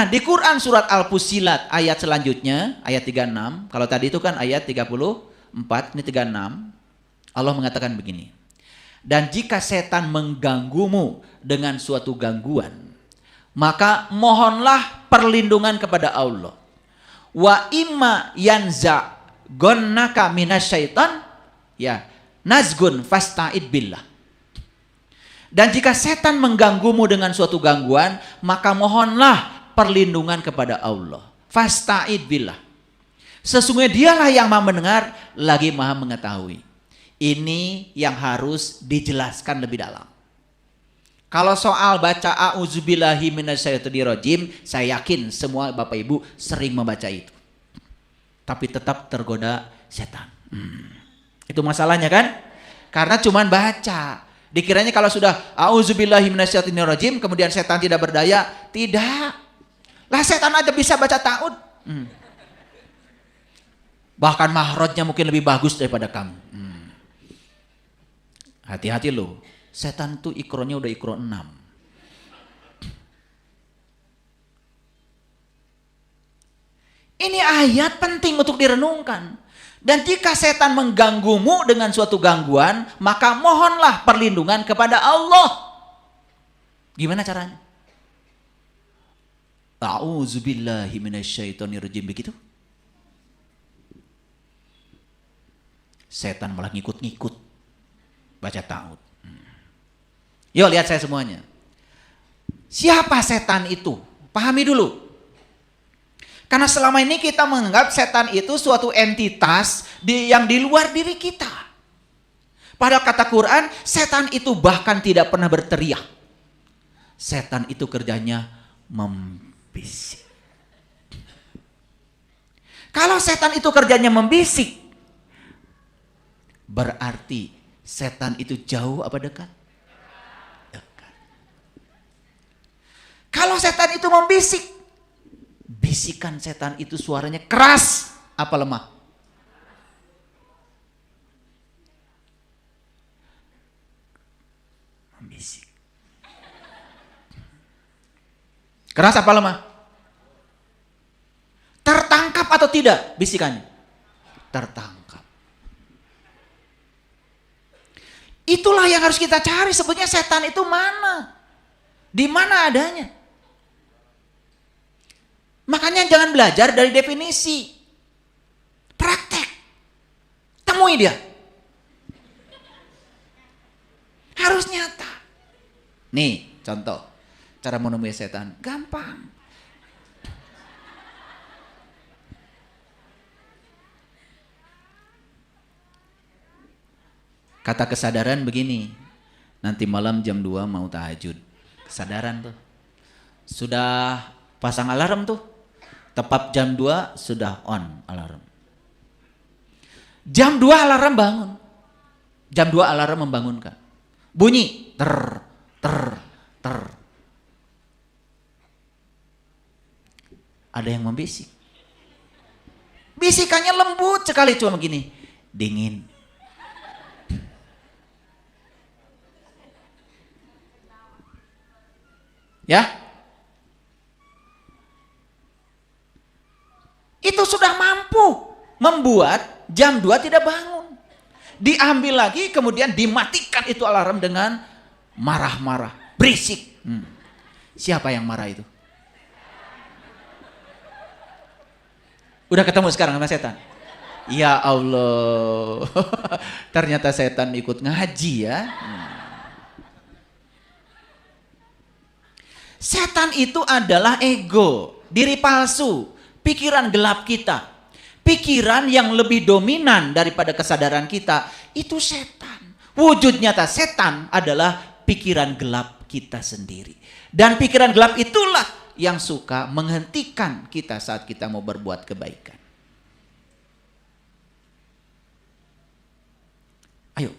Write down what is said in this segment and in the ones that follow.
Nah, di Quran surat Al-Fussilat ayat selanjutnya, ayat 36. Kalau tadi itu kan ayat 34, ini 36. Allah mengatakan begini. Dan jika setan mengganggumu dengan suatu gangguan, maka mohonlah perlindungan kepada Allah. Wa imma yanza gonnaka minasyaitan ya nazgun fasta'id billah. Dan jika setan mengganggumu dengan suatu gangguan, maka mohonlah perlindungan kepada Allah. Fasta'id billah. Sesungguhnya dialah yang maha mendengar lagi maha mengetahui. Ini yang harus dijelaskan lebih dalam. Kalau soal baca a'udzubillahi minasyaitonirrajim, saya yakin semua Bapak Ibu sering membaca itu. Tapi tetap tergoda setan. Itu masalahnya kan? Karena cuman baca. Dikiranya kalau sudah a'udzubillahi minasyaitonirrajim kemudian setan tidak berdaya. Tidak. Lah setan aja bisa baca ta'ud. Bahkan mahrajnya mungkin lebih bagus daripada kamu. Hati-hati loh. Setan tuh ikronnya udah ikron 6. Ini ayat penting untuk direnungkan. Dan jika setan mengganggumu dengan suatu gangguan, maka mohonlah perlindungan kepada Allah. Gimana caranya? A'udzubillahi minasyaitonirrajim, begitu. Setan malah ngikut-ngikut baca ta'ud. Yuk lihat saya semuanya. Siapa setan itu? Pahami dulu. Karena selama ini kita menganggap setan itu suatu entitas yang di luar diri kita. Padahal kata Quran, setan itu bahkan tidak pernah berteriak. Setan itu kerjanya membisik. Kalau setan itu kerjanya membisik, berarti setan itu jauh apa dekat? Dekat. Kalau setan itu membisik, bisikan setan itu suaranya keras apa lemah? Membisik. Keras apa lemah? Tertangkap atau tidak bisikannya? Tertangkap. Itulah yang harus kita cari, sebetulnya setan itu mana? Di mana adanya? Makanya jangan belajar dari definisi. Praktek. Temui dia. Harus nyata. Nih, contoh. Cara menemui setan. Gampang. Kata kesadaran begini. Nanti malam jam 2 mau tahajud. Kesadaran tuh. Sudah pasang alarm tuh. Tepat jam 2 sudah on alarm. Jam 2 alarm bangun. Jam 2 alarm membangunkan. Bunyi. Ter. Ada yang membisik. Bisikannya lembut sekali, cuma begini. Dingin. Ya. Itu sudah mampu membuat jam 2 tidak bangun. Diambil lagi kemudian dimatikan itu alarm dengan marah-marah, berisik. Siapa yang marah itu? Udah ketemu sekarang sama setan? Ya Allah. Ternyata setan ikut ngaji ya. Setan itu adalah ego, diri palsu, pikiran gelap kita. Pikiran yang lebih dominan daripada kesadaran kita, itu setan. Wujud nyata setan adalah pikiran gelap kita sendiri. Dan pikiran gelap itulah yang suka menghentikan kita saat kita mau berbuat kebaikan. Ayo,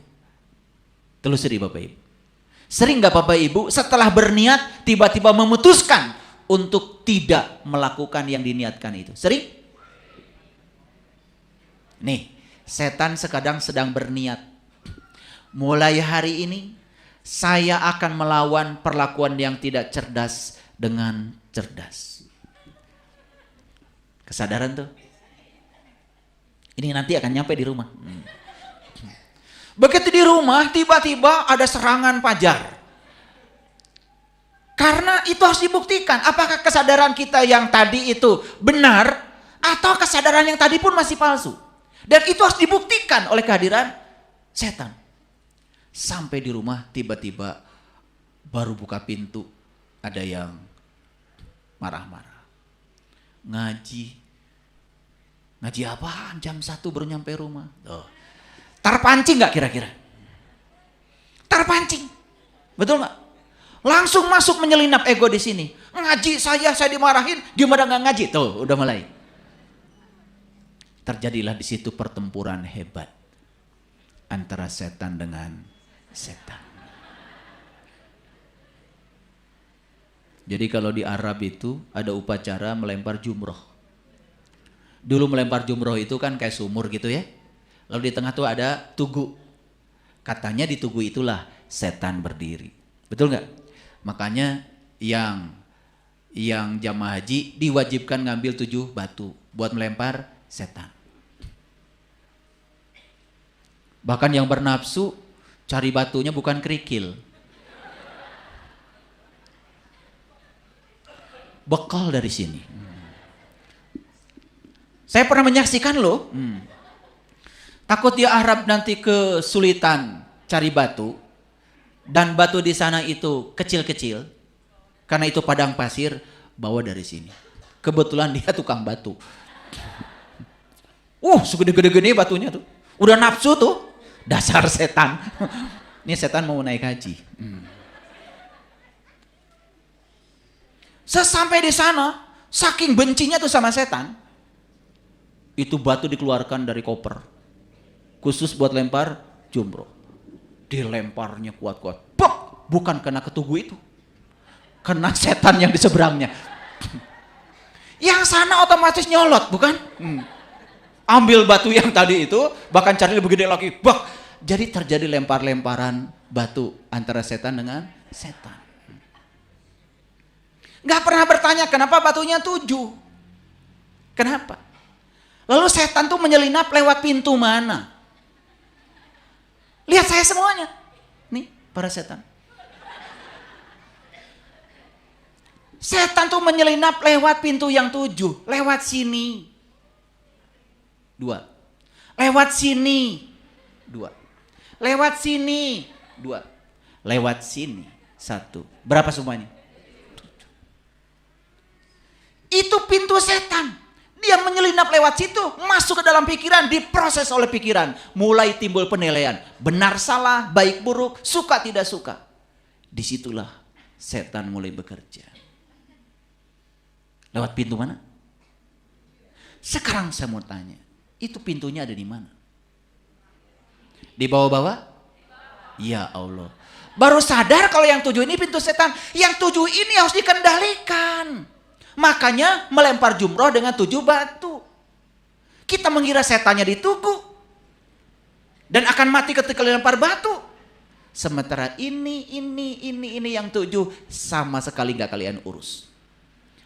telusuri Bapak Ibu. Sering gak Bapak Ibu setelah berniat tiba-tiba memutuskan untuk tidak melakukan yang diniatkan itu? Sering? Nih, setan sekadang sedang berniat. Mulai hari ini saya akan melawan perlakuan yang tidak cerdas dengan cerdas. Kesadaran tuh. Ini nanti akan nyampe di rumah. Begitu di rumah, tiba-tiba ada serangan fajar. Karena itu harus dibuktikan. Apakah kesadaran kita yang tadi itu benar, atau kesadaran yang tadi pun masih palsu. Dan itu harus dibuktikan oleh kehadiran setan. Sampai di rumah, tiba-tiba baru buka pintu, ada yang marah-marah. Ngaji apaan? Jam 1 baru nyampe rumah. Oh. Terpancing gak kira-kira? Terpancing. Betul gak? Langsung masuk menyelinap ego di sini. Ngaji saya dimarahin, gimana gak ngaji? Tuh, udah mulai. Terjadilah di situ pertempuran hebat antara setan dengan setan. Jadi kalau di Arab itu ada upacara melempar jumroh. Dulu melempar jumroh itu kan kayak sumur gitu ya. Lalu di tengah tuh ada tugu. Katanya di tugu itulah setan berdiri. Betul nggak? Makanya yang jamaah haji diwajibkan ngambil 7 batu buat melempar setan. Bahkan yang bernafsu cari batunya bukan kerikil. Bekal dari sini. Saya pernah menyaksikan loh. Takut dia Arab nanti kesulitan cari batu. Dan batu di sana itu kecil-kecil. Karena itu padang pasir, bawa dari sini. Kebetulan dia tukang batu. Segede-gede batunya tuh. Udah nafsu tuh. Dasar setan. Ini setan mau naik haji. Sesampai di sana, saking bencinya tuh sama setan, itu batu dikeluarkan dari koper. Khusus buat lempar jumroh. Dilemparnya kuat-kuat. Pok! Bukan kena ketugu itu. Kena setan yang di seberangnya. Yang sana otomatis nyolot, bukan? Ambil batu yang tadi itu, bahkan cari lebih gede lagi. Bak! Jadi terjadi lempar-lemparan batu antara setan dengan setan. Gak pernah bertanya kenapa batunya 7. Kenapa? Lalu setan tuh menyelinap lewat pintu mana? Lihat saya semuanya. Nih para setan. Setan tuh menyelinap lewat pintu yang 7. Lewat sini. 2. Lewat sini. 2. Lewat sini. 2. Lewat sini. 1. Berapa semuanya? Itu pintu setan. Dia menyelinap lewat situ, masuk ke dalam pikiran, diproses oleh pikiran. Mulai timbul penilaian. Benar salah, baik buruk, suka tidak suka. Disitulah setan mulai bekerja. Lewat pintu mana? Sekarang saya mau tanya, itu pintunya ada di mana? Di bawah-bawah? Ya Allah. Baru sadar kalau yang 7 ini pintu setan. Yang 7 ini harus dikendalikan. Makanya melempar jumroh dengan 7 batu. Kita mengira setannya di tugu. Dan akan mati ketika lempar batu. Sementara ini yang 7 sama sekali gak kalian urus.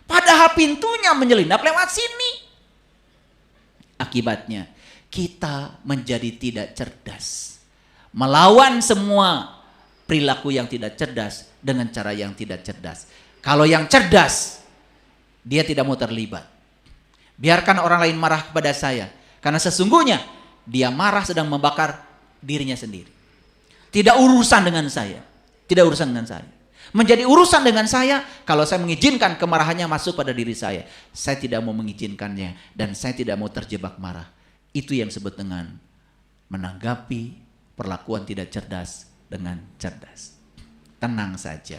Padahal pintunya menyelinap lewat sini. Akibatnya kita menjadi tidak cerdas. Melawan semua perilaku yang tidak cerdas dengan cara yang tidak cerdas. Kalau yang cerdas, dia tidak mau terlibat. Biarkan orang lain marah kepada saya. Karena sesungguhnya dia marah sedang membakar dirinya sendiri. Tidak urusan dengan saya. Tidak urusan dengan saya. Menjadi urusan dengan saya kalau saya mengizinkan kemarahannya masuk pada diri saya. Saya tidak mau mengizinkannya. Dan saya tidak mau terjebak marah. Itu yang disebut dengan menanggapi perlakuan tidak cerdas dengan cerdas. Tenang saja.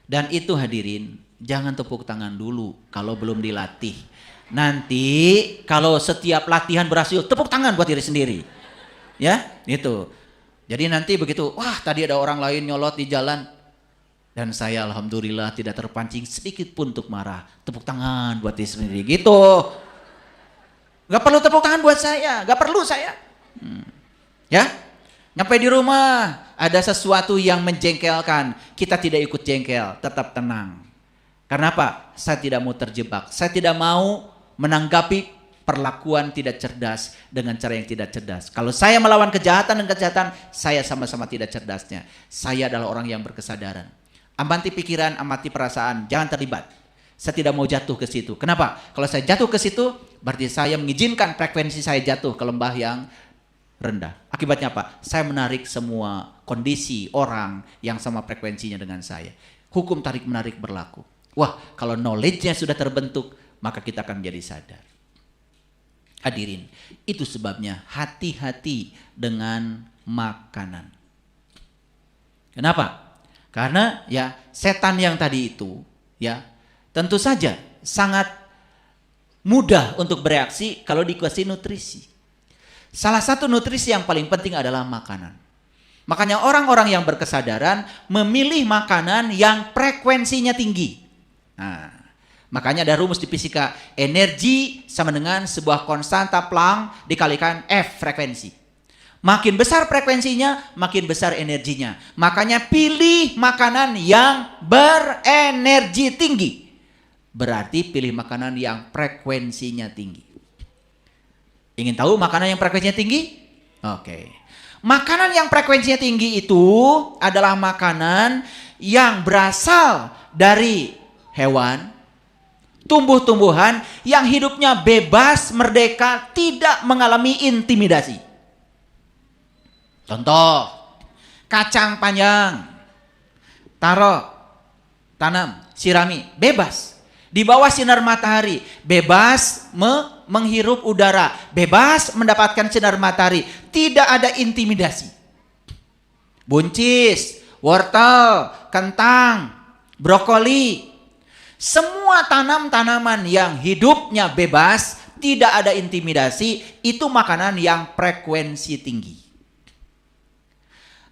Dan itu hadirin, jangan tepuk tangan dulu kalau belum dilatih. Nanti kalau setiap latihan berhasil, tepuk tangan buat diri sendiri. Ya, itu. Jadi nanti begitu, wah tadi ada orang lain nyolot di jalan. Dan saya alhamdulillah tidak terpancing sedikit pun untuk marah. Tepuk tangan buat diri sendiri, gitu. Gak perlu tepuk tangan buat saya, gak perlu saya. Ya, nyampe di rumah. Ada sesuatu yang menjengkelkan, kita tidak ikut jengkel, tetap tenang. Karena apa? Saya tidak mau terjebak. Saya tidak mau menanggapi perlakuan tidak cerdas dengan cara yang tidak cerdas. Kalau saya melawan kejahatan dan kejahatan, saya sama-sama tidak cerdasnya. Saya adalah orang yang berkesadaran. Amati pikiran, amati perasaan, jangan terlibat. Saya tidak mau jatuh ke situ. Kenapa? Kalau saya jatuh ke situ, berarti saya mengizinkan frekuensi saya jatuh ke lembah yang rendah. Akibatnya apa? Saya menarik semua kondisi orang yang sama frekuensinya dengan saya. Hukum tarik-menarik berlaku. Wah, kalau knowledge-nya sudah terbentuk, maka kita akan menjadi sadar. Hadirin, itu sebabnya hati-hati dengan makanan. Kenapa? Karena ya setan yang tadi itu, ya tentu saja sangat mudah untuk bereaksi kalau dikasih nutrisi. Salah satu nutrisi yang paling penting adalah makanan. Makanya orang-orang yang berkesadaran memilih makanan yang frekuensinya tinggi. Nah, makanya ada rumus di fisika, energi sama dengan sebuah konstanta Planck dikalikan F frekuensi. Makin besar frekuensinya, makin besar energinya. Makanya pilih makanan yang berenergi tinggi. Berarti pilih makanan yang frekuensinya tinggi. Ingin tahu makanan yang frekuensinya tinggi? Oke. Makanan yang frekuensinya tinggi itu adalah makanan yang berasal dari hewan, tumbuh-tumbuhan yang hidupnya bebas, merdeka, tidak mengalami intimidasi. Contoh, kacang panjang, taruh, tanam, sirami, bebas. Di bawah sinar matahari, bebas menghirup udara, bebas mendapatkan sinar matahari, tidak ada intimidasi. Buncis, wortel, kentang, brokoli, semua tanaman-tanaman yang hidupnya bebas, tidak ada intimidasi, itu makanan yang frekuensi tinggi.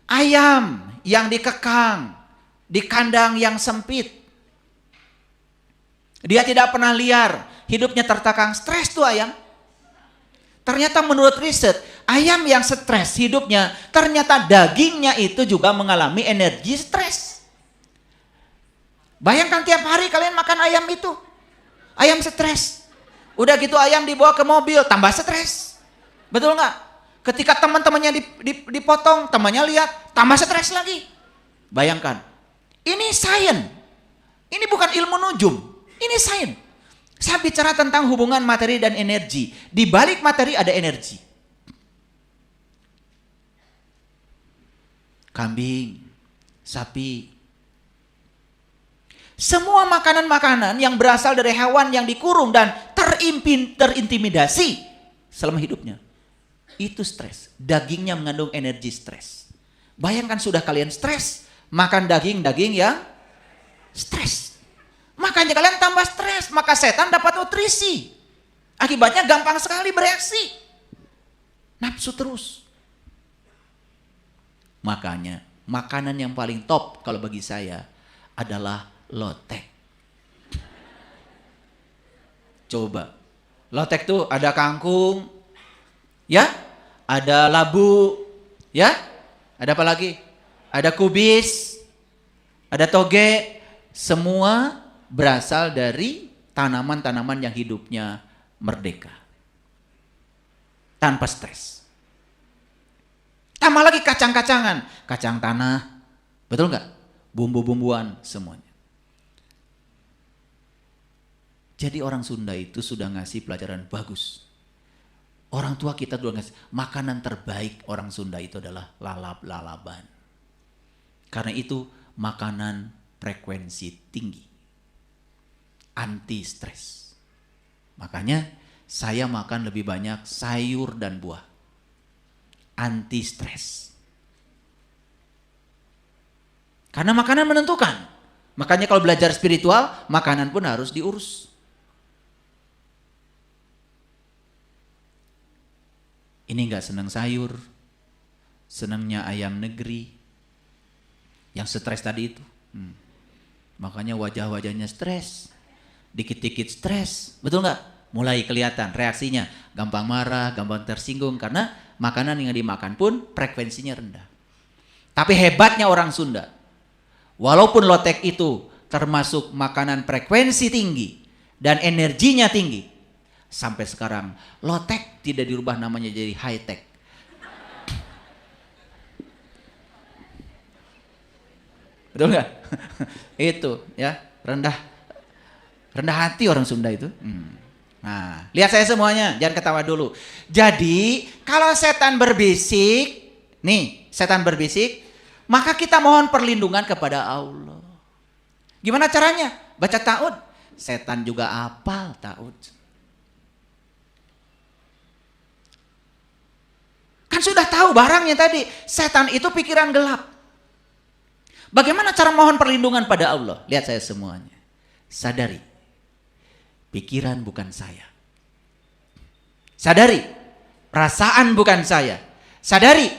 Ayam yang dikekang di kandang yang sempit, dia tidak pernah liar, hidupnya tertakang, stres tuh ayam. Ternyata menurut riset, ayam yang stres hidupnya, ternyata dagingnya itu juga mengalami energi stres. Bayangkan tiap hari kalian makan ayam itu, ayam stres. Udah gitu ayam dibawa ke mobil, tambah stres. Betul nggak? Ketika teman-temannya dipotong, temannya lihat, tambah stres lagi. Bayangkan, ini sains. Ini bukan ilmu nujum, ini sains. Saya bicara tentang hubungan materi dan energi. Di balik materi ada energi. Kambing, sapi. Semua makanan-makanan yang berasal dari hewan yang dikurung dan terintimidasi selama hidupnya, itu stres. Dagingnya mengandung energi stres. Bayangkan sudah kalian stres, makan daging-daging yang stres. Makanya kalian tambah stres, maka setan dapat nutrisi. Akibatnya gampang sekali bereaksi. Nafsu terus. Makanya makanan yang paling top kalau bagi saya adalah lotek. Coba. Lotek tuh ada kangkung, ya, ada labu, ya, ada apa lagi? Ada kubis, ada toge, semua berasal dari tanaman-tanaman yang hidupnya merdeka. Tanpa stres. Tambah lagi kacang-kacangan, kacang tanah, betul nggak? Bumbu-bumbuan semuanya. Jadi orang Sunda itu sudah ngasih pelajaran bagus. Orang tua kita sudah ngasih makanan terbaik orang Sunda itu adalah lalap-lalaban. Karena itu makanan frekuensi tinggi. Anti stres. Makanya saya makan lebih banyak sayur dan buah. Anti stres. Karena makanan menentukan. Makanya kalau belajar spiritual, makanan pun harus diurus. Ini gak senang sayur, senangnya ayam negeri, yang stres tadi itu. Makanya wajah-wajahnya stres, dikit-dikit stres, betul gak? Mulai kelihatan reaksinya, gampang marah, gampang tersinggung, karena makanan yang dimakan pun frekuensinya rendah. Tapi hebatnya orang Sunda, walaupun lotek itu termasuk makanan frekuensi tinggi dan energinya tinggi. Sampai sekarang low tech tidak dirubah namanya jadi high tech. Betul nggak? Itu ya, rendah hati orang Sunda itu. Nah, lihat saya semuanya, jangan ketawa dulu. Jadi, kalau setan berbisik, maka kita mohon perlindungan kepada Allah. Gimana caranya? Baca ta'ud. Setan juga hafal ta'ud. Kan sudah tahu barangnya tadi. Setan itu pikiran gelap. Bagaimana cara mohon perlindungan pada Allah? Lihat saya semuanya. Sadari. Pikiran bukan saya. Sadari, perasaan bukan saya. Sadari,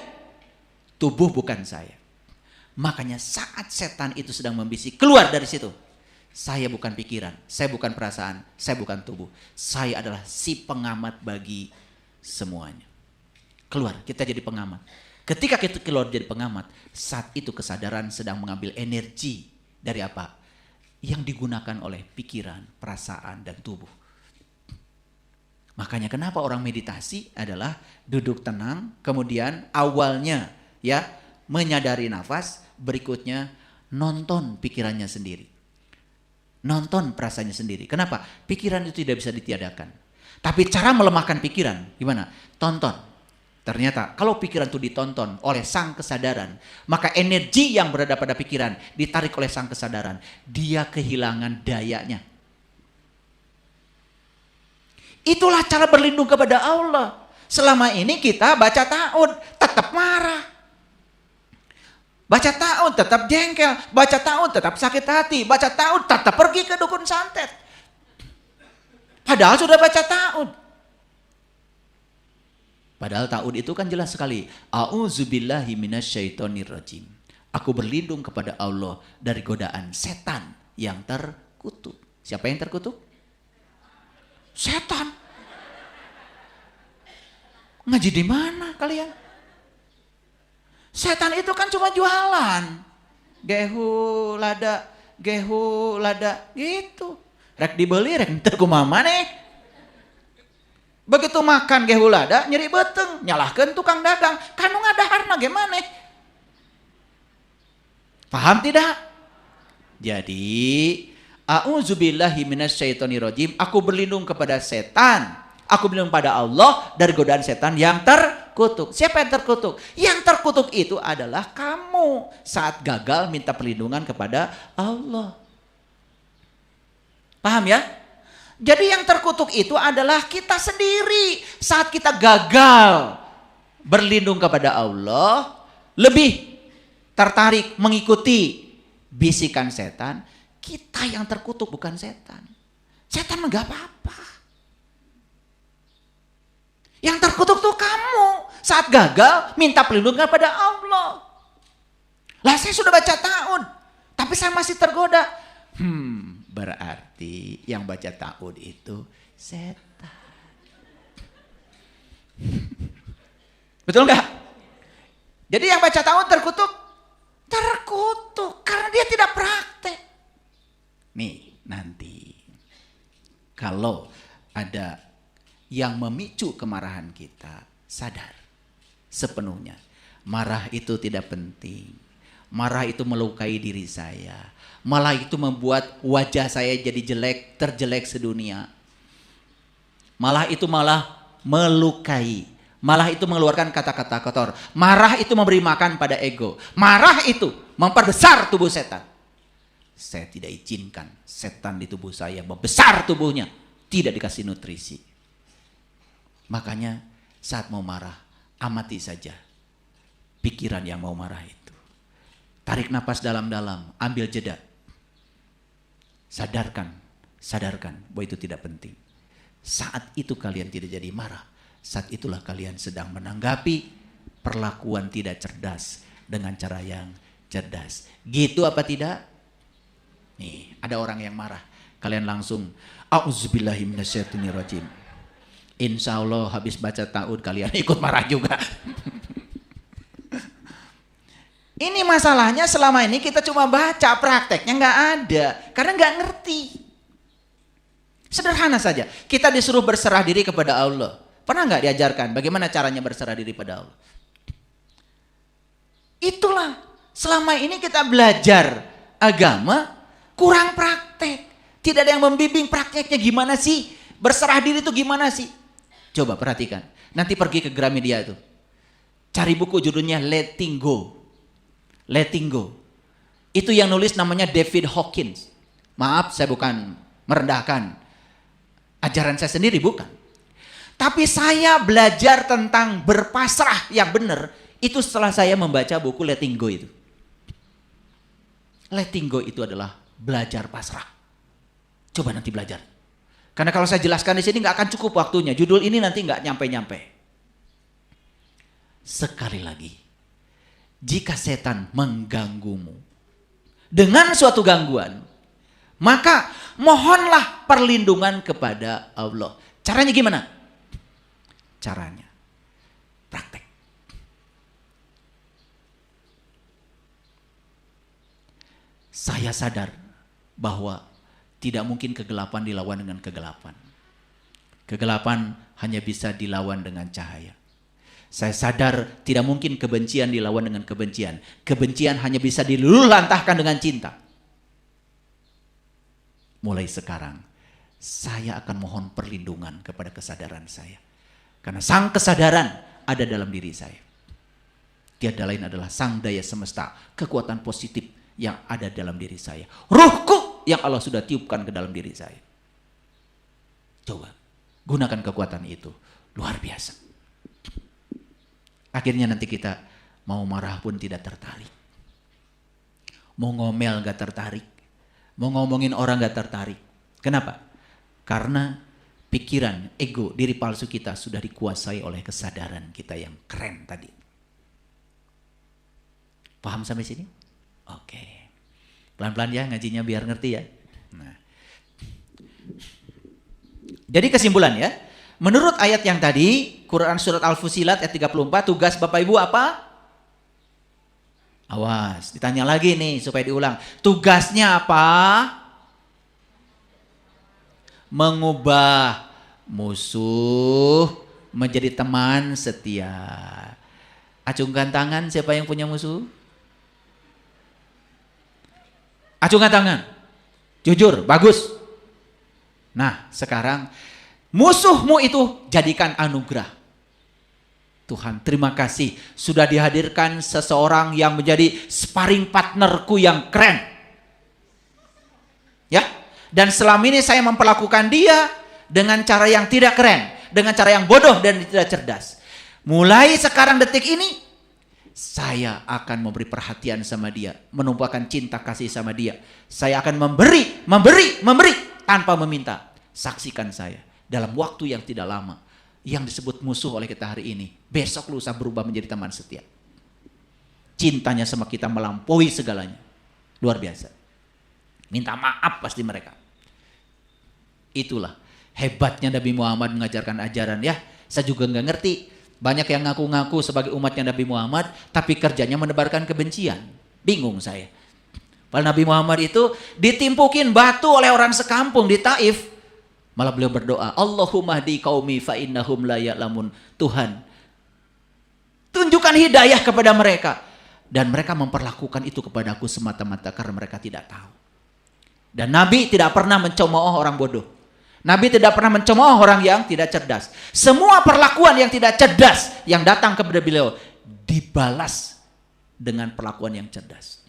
tubuh bukan saya. Makanya saat setan itu sedang membisik, keluar dari situ. Saya bukan pikiran, saya bukan perasaan, saya bukan tubuh. Saya adalah si pengamat bagi semuanya. Keluar, kita jadi pengamat. Ketika kita keluar jadi pengamat, saat itu kesadaran sedang mengambil energi dari apa? Yang digunakan oleh pikiran, perasaan, dan tubuh. Makanya kenapa orang meditasi adalah duduk tenang, kemudian awalnya ya menyadari nafas, berikutnya nonton pikirannya sendiri. Nonton perasaannya sendiri. Kenapa? Pikiran itu tidak bisa ditiadakan. Tapi cara melemahkan pikiran, gimana? Tonton. Ternyata kalau pikiran itu ditonton oleh sang kesadaran, maka energi yang berada pada pikiran ditarik oleh sang kesadaran. Dia kehilangan dayanya. Itulah cara berlindung kepada Allah. Selama ini kita baca ta'ud, tetap marah. Baca ta'ud tetap jengkel. Baca ta'ud tetap sakit hati. Baca ta'ud tetap pergi ke dukun santet. Padahal sudah baca ta'ud. Padahal ta'ud itu kan jelas sekali. A'udzubillahi minasyaitonirrajim. Aku berlindung kepada Allah dari godaan setan yang terkutuk. Siapa yang terkutuk? Setan. Ngaji di mana kalian? Setan itu kan cuma jualan. Gehu lada gitu. Rek dibeli rek teu kumaha maneh. Begitu makan gehu lada nyeri beteng, nyalahkeun tukang dagang, kanu ngadaharna ge maneh. Paham tidak? Jadi, a'udzubillahi minasyaitonirrajim, aku berlindung kepada setan. Aku berlindung pada Allah dari godaan setan yang terkutuk. Siapa yang terkutuk? Yang terkutuk itu adalah kamu saat gagal minta perlindungan kepada Allah. Paham ya? Jadi yang terkutuk itu adalah kita sendiri. Saat kita gagal berlindung kepada Allah, lebih tertarik mengikuti bisikan setan, kita yang terkutuk bukan setan. Setan enggak apa-apa. Yang terkutuk tuh kamu saat gagal minta perlindungan kepada Allah. Lah saya sudah baca ta'ud, tapi saya masih tergoda. Berarti yang baca ta'ud itu setan. Betul nggak? Jadi yang baca ta'ud terkutuk? Terkutuk karena dia tidak praktek. Nih nanti kalau ada yang memicu kemarahan kita, sadar sepenuhnya. Marah itu tidak penting. Marah itu melukai diri saya. Malah itu membuat wajah saya jadi jelek, terjelek sedunia. Malah itu melukai. Malah itu mengeluarkan kata-kata kotor. Marah itu memberi makan pada ego. Marah itu memperbesar tubuh setan. Saya tidak izinkan setan di tubuh saya membesar tubuhnya. Tidak dikasih nutrisi. Makanya saat mau marah, amati saja pikiran yang mau marah itu. Tarik napas dalam-dalam, ambil jeda. Sadarkan bahwa itu tidak penting. Saat itu kalian tidak jadi marah. Saat itulah kalian sedang menanggapi perlakuan tidak cerdas dengan cara yang cerdas. Gitu apa tidak? Nih, ada orang yang marah. Kalian langsung, a'udzubillahi minasyaitonirrajim. Insya Allah habis baca ta'ud kalian ikut marah juga. Ini masalahnya selama ini kita cuma baca, prakteknya nggak ada. Karena nggak ngerti. Sederhana saja, kita disuruh berserah diri kepada Allah. Pernah nggak diajarkan bagaimana caranya berserah diri pada Allah? Itulah, selama ini kita belajar agama, kurang praktek. Tidak ada yang membimbing prakteknya gimana sih? Berserah diri itu gimana sih? Coba perhatikan, nanti pergi ke Gramedia itu. Cari buku judulnya Letting Go. Letting Go. Itu yang nulis namanya David Hawkins. Maaf, saya bukan merendahkan ajaran saya sendiri, bukan. Tapi saya belajar tentang berpasrah yang benar itu setelah saya membaca buku Letting Go itu. Letting Go itu adalah belajar pasrah. Coba nanti belajar. Karena kalau saya jelaskan di sini nggak akan cukup waktunya. Judul ini nanti nggak nyampe-nyampe. Sekali lagi, jika setan mengganggumu dengan suatu gangguan, maka mohonlah perlindungan kepada Allah. Caranya gimana? Caranya praktek. Saya sadar bahwa tidak mungkin kegelapan dilawan dengan kegelapan. Kegelapan hanya bisa dilawan dengan cahaya. Saya sadar tidak mungkin kebencian dilawan dengan kebencian. Kebencian hanya bisa diluluhlantahkan dengan cinta. Mulai sekarang, saya akan mohon perlindungan kepada kesadaran saya. Karena sang kesadaran ada dalam diri saya. Tiada lain adalah sang daya semesta, kekuatan positif yang ada dalam diri saya. Ruhku yang Allah sudah tiupkan ke dalam diri saya. Coba, gunakan kekuatan itu. Luar biasa. Akhirnya nanti kita mau marah pun tidak tertarik. Mau ngomel gak tertarik. Mau ngomongin orang gak tertarik. Kenapa? Karena pikiran, ego, diri palsu kita sudah dikuasai oleh kesadaran kita yang keren tadi. Paham sampai sini? Oke. Pelan-pelan ya ngajinya biar ngerti ya. Nah. Jadi kesimpulan ya. Menurut ayat yang tadi, Quran surat Al-Fusilat ayat 34, tugas Bapak Ibu apa? Awas, ditanya lagi nih supaya diulang. Tugasnya apa? Mengubah musuh menjadi teman setia. Acungkan tangan, siapa yang punya musuh? Acungkan tangan. Jujur, bagus. Nah, sekarang musuhmu itu jadikan anugerah. Tuhan, terima kasih sudah dihadirkan seseorang yang menjadi sparring partnerku yang keren. Ya. Dan selama ini saya memperlakukan dia dengan cara yang tidak keren, dengan cara yang bodoh dan tidak cerdas. Mulai sekarang detik ini, saya akan memberi perhatian sama dia, menumpahkan cinta kasih sama dia. Saya akan memberi tanpa meminta. Saksikan saya dalam waktu yang tidak lama, yang disebut musuh oleh kita hari ini, besok lusa berubah menjadi teman setia. Cintanya sama kita melampaui segalanya. Luar biasa. Minta maaf pasti mereka. Itulah hebatnya Nabi Muhammad mengajarkan ajaran ya. Saya juga nggak ngerti. Banyak yang ngaku-ngaku sebagai umatnya Nabi Muhammad, tapi kerjanya menebarkan kebencian. Bingung saya. Padahal Nabi Muhammad itu ditimpukin batu oleh orang sekampung di Taif. Malah beliau berdoa, Allahumma hdi qaumi fa innahum la ya'lamun. Tuhan, tunjukkan hidayah kepada mereka. Dan mereka memperlakukan itu kepadaku semata-mata karena mereka tidak tahu. Dan Nabi tidak pernah mencemooh orang bodoh. Nabi tidak pernah mencemooh orang yang tidak cerdas. Semua perlakuan yang tidak cerdas yang datang kepada beliau dibalas dengan perlakuan yang cerdas.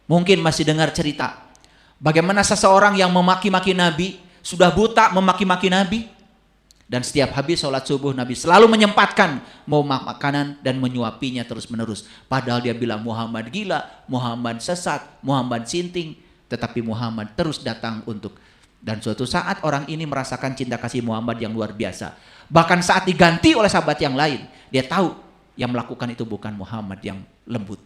Mungkin masih dengar cerita bagaimana seseorang yang memaki-maki Nabi, sudah buta memaki-maki Nabi, dan setiap habis sholat subuh Nabi selalu menyempatkan mau makanan dan menyuapinya terus-menerus. Padahal dia bilang Muhammad gila, Muhammad sesat, Muhammad sinting, tetapi Muhammad terus datang untuk. Dan suatu saat orang ini merasakan cinta kasih Muhammad yang luar biasa. Bahkan saat diganti oleh sahabat yang lain, dia tahu yang melakukan itu bukan Muhammad yang lembut.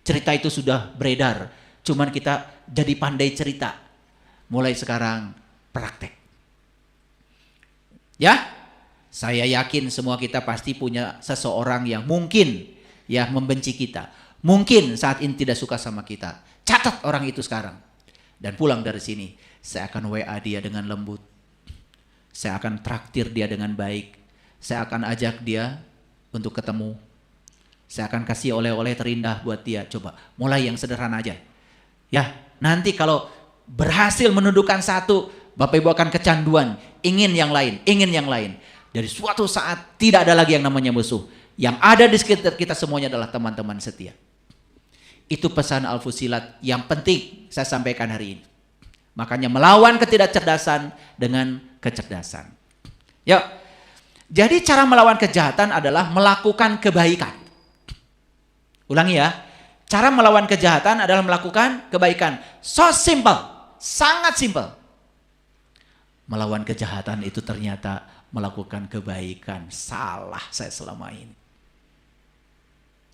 Cerita itu sudah beredar, cuman kita jadi pandai cerita. Mulai sekarang praktek. Ya, saya yakin semua kita pasti punya seseorang yang mungkin ya membenci kita. mungkin saat ini tidak suka sama kita. Catat orang itu sekarang. Dan pulang dari sini, saya akan WA dia dengan lembut. Saya akan traktir dia dengan baik. Saya akan ajak dia untuk ketemu. Saya akan kasih oleh-oleh terindah buat dia. Coba, mulai yang sederhana aja. Ya, nanti kalau berhasil menundukkan satu, Bapak Ibu akan kecanduan. Ingin yang lain, ingin yang lain. Dari suatu saat tidak ada lagi yang namanya musuh. Yang ada di sekitar kita semuanya adalah teman-teman setia. Itu pesan Al-Fussilat yang penting saya sampaikan hari ini. Makanya melawan ketidakcerdasan dengan kecerdasan. Yuk. Jadi cara melawan kejahatan adalah melakukan kebaikan. Ulangi ya. Cara melawan kejahatan adalah melakukan kebaikan. So simple. Sangat simple. Melawan kejahatan itu ternyata melakukan kebaikan. Salah saya selama ini.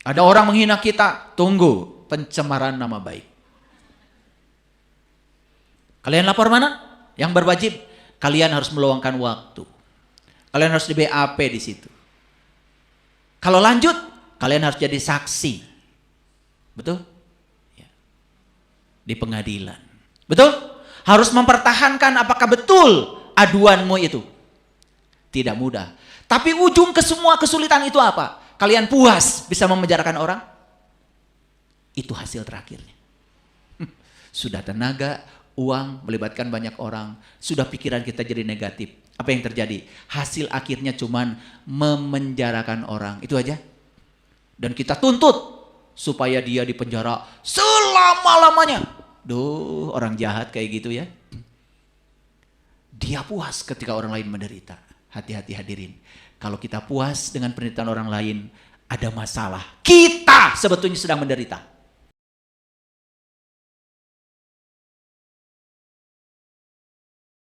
Ada orang menghina kita. Tunggu. Pencemaran nama baik. Kalian lapor mana? Yang berwajib. Kalian harus meluangkan waktu. Kalian harus di BAP di situ. Kalau lanjut, kalian harus jadi saksi. Betul? Ya. Di pengadilan. Betul? Harus mempertahankan apakah betul aduanmu itu. Tidak mudah. Tapi ujung ke semua kesulitan itu apa? Kalian puas bisa memenjarakan orang? Itu hasil terakhirnya. Sudah tenaga, uang, melibatkan banyak orang. Sudah pikiran kita jadi negatif. Apa yang terjadi? Hasil akhirnya cuman memenjarakan orang. Itu aja. Dan kita tuntut supaya dia dipenjara selama-lamanya. Duh, orang jahat kayak gitu ya. Dia puas ketika orang lain menderita. Hati-hati hadirin. Kalau kita puas dengan penderitaan orang lain, ada masalah. Kita sebetulnya sedang menderita.